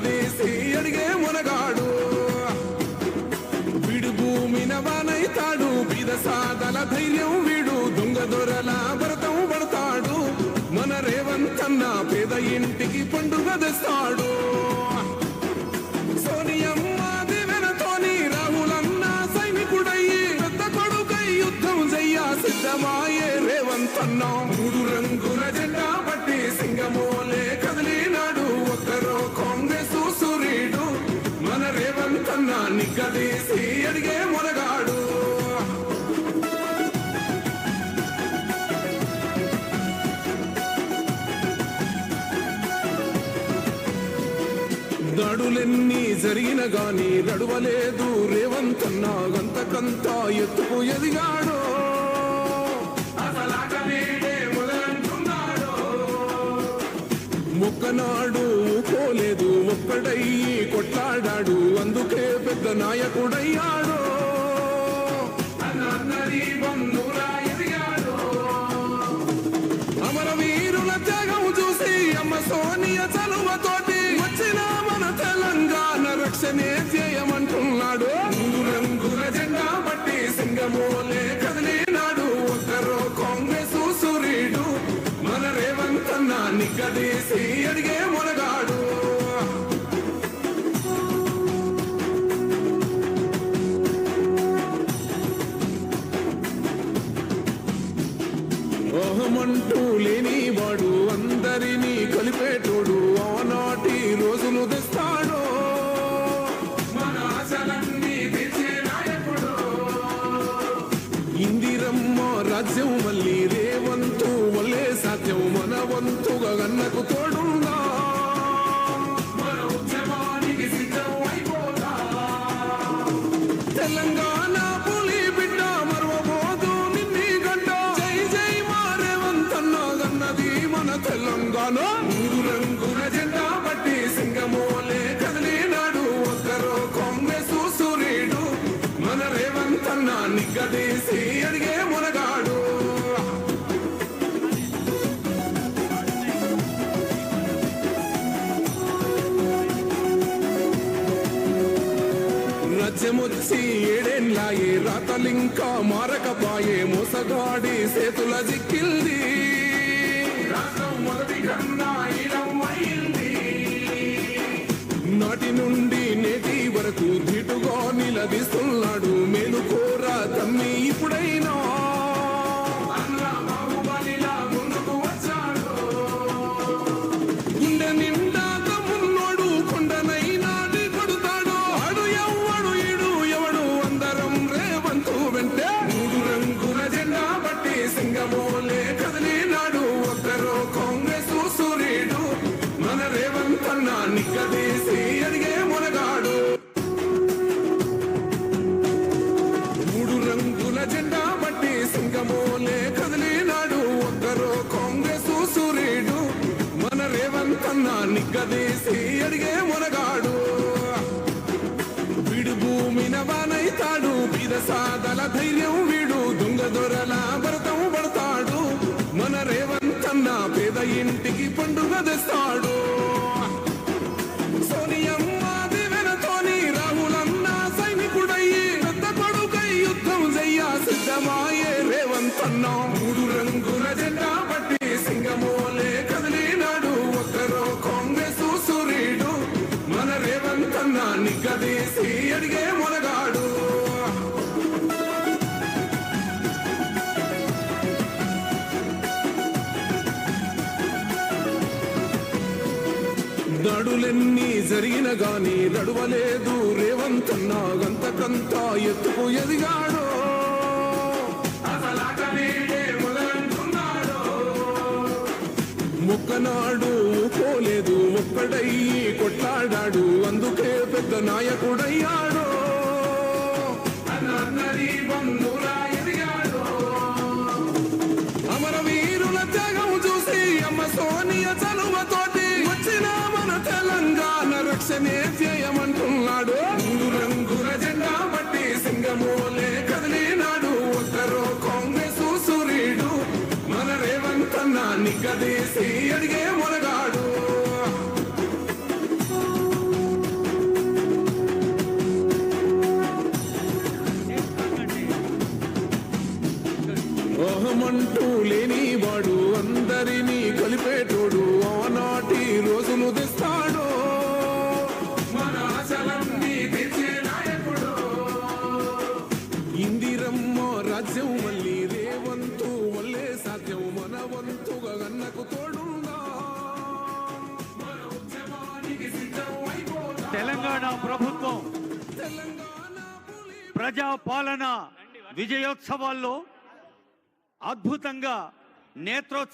నిగ్గదీసి అడిగే మునగాడు వీడు భూమిన వానైతాడు బీద సాదల ధైర్యం వీడు దొంగ దొరల భరతం పడతాడు మన రేవంతన్న పేద ఇంటికి పండుగ తెస్తాడు సోనియమ్మ దివెనతోని రాహులన్న సైనికుడయ్యి పెద్ద కొడుకై యుద్ధం చెయ్య సిద్ధమాయే రేవంతన్న మూడు రంగుల జెండా పట్టి సింగమోలే కదిలినాడు ఒక్కరో కాంగ్రెస్ సూర్యుడు మన రేవంతన్న నిగ్గదీసి అడిగే మునగాడు దాడులెన్ని జరిగిన గాని నడువలేదు రేవంతన్న గంతకంతా ఎత్తుకు ఎదిగాడు మొక్కనాడు పోలేదు ఒక్కడయ్యి కొట్లాడాడు అందుకే పెద్ద నాయకుడయ్యాడు అమరవీరుల త్యాగం చూసి అమ్మ సోనియ చలువతోటి వచ్చిన మన తెలంగాణ రక్షణే చేయమంటున్నాడు మూడు రంగుల జెండా పట్టి సింగమోలే కదిలినాడు ఒక్కరో కాంగ్రెస్ సూర్యుడు మన రేవంతన్న నిగ్గదీసి అడిగే మునగాడు ఓహమంటూ లేనివాడు అందరినీ కలిపేటోడు ఆనాటి రోజులు తెస్తాడు మన ఆశలన్నీ తెచ్చే నాయకుడు ఇందిరమ్మ రాజ్యం మళ్ళీ రేవంతు వల్లే సాధ్యం మన వంతుగా గన్నకు తోడుందా మన ఉద్యమానికి సిద్ధం అయిపోదా తెలంగాణ పులి బిడ్డ మరవబోదు నిన్ని గడ్డ జై జై మా రేవంతన్న గన్నది మన తెలంగాణ మూడు రంగుల జెండా పట్టి సింగమోలే కదిలినాడు ఒక్కరో కాంగ్రెస్ సూర్యుడు మన రేవంతన్న నిగ్గదీసి అడిగే మునగాడు రాజ్యమొచ్చి ఏడేళ్ళాయే రాతలింకా మారకపాయే మోసగాడి సేతుల జిక్కిల్ది రాష్ట్రం మొదటి కన్నా నాటి నుండి నేటి వరకు ధీటుగా నిలదీస్తున్నాడు మేలుకోరా తమ్మి ఇప్పుడైనా ముందుకు వచ్చాడు గుండె నిండా తమ్మున్నోడు కొండనైనా కొడుతాడు ఆడు ఎవ్వడు ఈడు ఎవడు అందరం రేవంతు వెంటే మూడు రంగుల జెండా పట్టి సింగమోలే కదిలినాడు ఒక్కరో కాంగ్రెస్ సూర్యుడు మన రేవంతన్న నిగ్గదీసి అడిగే మునగాడు మూడు రంగుల జెండా పట్టి సింగమోలే కదిలినాడు ఒక్కరో కాంగ్రెస్ సూర్యుడు మన రేవంతన్న నిగ్గదీసి అడిగే మునగాడు వీడు భూమిన వానైతాడు బీద సాదల ధైర్యం వీడు దొంగ దొరల భరతం పడతాడు మన రేవంతన్న పేద ఇంటికి పండుగ తెస్తాడు సోనియమ్మ దివెనతోని రాహులన్న సైనికుడయ్యి పెద్ద కొడుకై యుద్ధం చెయ్య సిద్ధమాయే రేవంతన్న మూడు రంగుల జెండా పట్టి సింగమోలే కదిలినాడు ఒక్కరో కాంగ్రెస్ సూర్యుడు మన రేవంతన్న నిగ్గదీసి అడిగే మునగాడు దాడులెన్ని జరిగిన గాని నడువలేదు రేవంతన్న గంతకంతా ఎత్తుకు ఎదిగాడు మొక్కనాడు పోలేదు ఒక్కడయ్యి కొట్లాడాడు అందుకే పెద్ద నాయకుడయ్యాడు అమరవీరుల త్యాగం చూసి అమ్మ సోనియ చలువతోటి వచ్చిన మన తెలంగాణ రక్షణే చేయమంటున్నాడు మూడు రంగుల జెండా పట్టి సింగమోలే కదిలినాడు ఒక్కరో కాంగ్రెస్ సూర్యుడు మన రేవంతన్న నిగ్గదీసి అడిగే మునగాడు అంటూ లేనివాడు అందరినీ కలిపేటోడు ఆనాటి రోజులు తెస్తాడు మన ఆశలన్నీ తెచ్చే నాయకుడు ఇందిరమ్మ రాజ్యం మళ్ళీ రేవంతు వల్లే సాధ్యం మన వంతుగా గన్నకు తోడుగా మన ఉద్యమానికి సిద్ధం అయిపోతా తెలంగాణ ప్రభుత్వం ప్రజా పాలన విజయోత్సవాల్లో అద్భుతంగా నేత్రోత్సవ